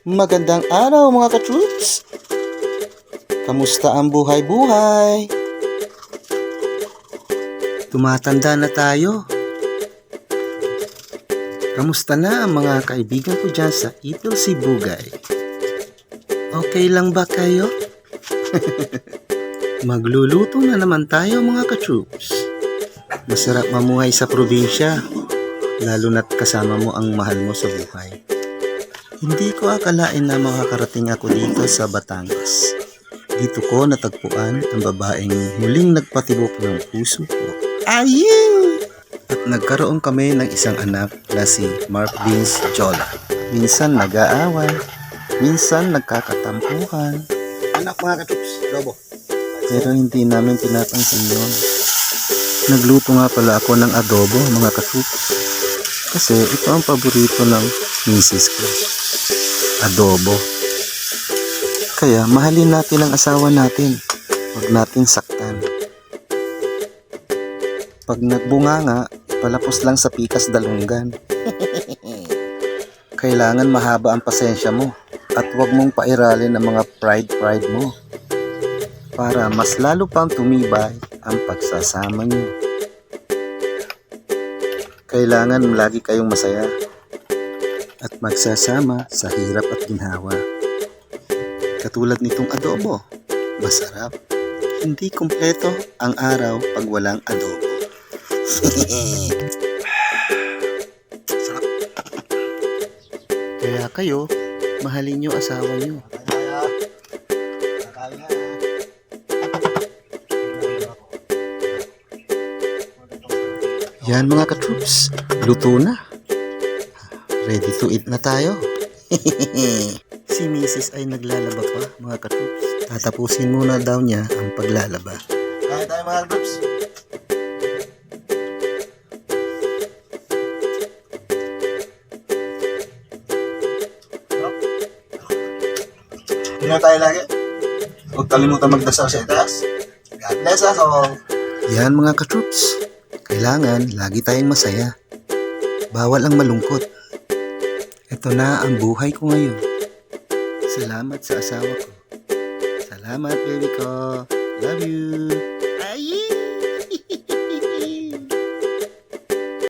Magandang araw mga ka-troops! Kamusta ang buhay-buhay? Tumatanda na tayo. Kamusta na ang mga kaibigan ko dyan sa Ipil Sibugay? Okay lang ba kayo? Magluluto na naman tayo mga ka-troops. Masarap mamuhay sa probinsya, lalo na't kasama mo ang mahal mo sa buhay. Hindi ko akalain na makakarating ako dito sa Batangas. Dito ko natagpuan ang babaeng muling nagpatibok ng puso ko. Ayun! At nagkaroon kami ng isang anak na si Mark Vince Jola. Minsan nag-aaway, minsan nagkakatampuhan. Anak mga ka-troops, lobo. Pero hindi namin pinapansin yun. Nagluto nga pala ako ng adobo mga ka-troops. Kasi ito ang paborito ng misis ko. Adobo. Kaya mahalin natin ang asawa natin. Huwag natin saktan. Pag nagbunga nga, palapos lang sa pikas dalunggan. Kailangan mahaba ang pasensya mo at huwag mong pairalin ang mga pride mo para mas lalo pang tumibay ang pagsasama niyo. Kailangan lagi kayong masaya at magsasama sa hirap at ginhawa. Katulad nitong adobo, masarap. Hindi kumpleto ang araw pag walang adobo. Sarap. Kaya kayo, mahalin nyo asawa nyo. Yan mga ka-troops, luto na. Ready to eat na tayo. Si Mrs. ay naglalaba pa mga ka-troops. Tatapusin muna daw niya ang paglalaba. Kaya tayo mga ka-troops. Hindi na tayo lagi. Huwag kalimutan magdasal sa itaas. God bless us all. Yan mga ka-troops. Kailangan lagi tayong masaya. Bawal ang malungkot. Ito na ang buhay ko ngayon. Salamat sa asawa ko. Salamat baby ko. Love you. Ayy!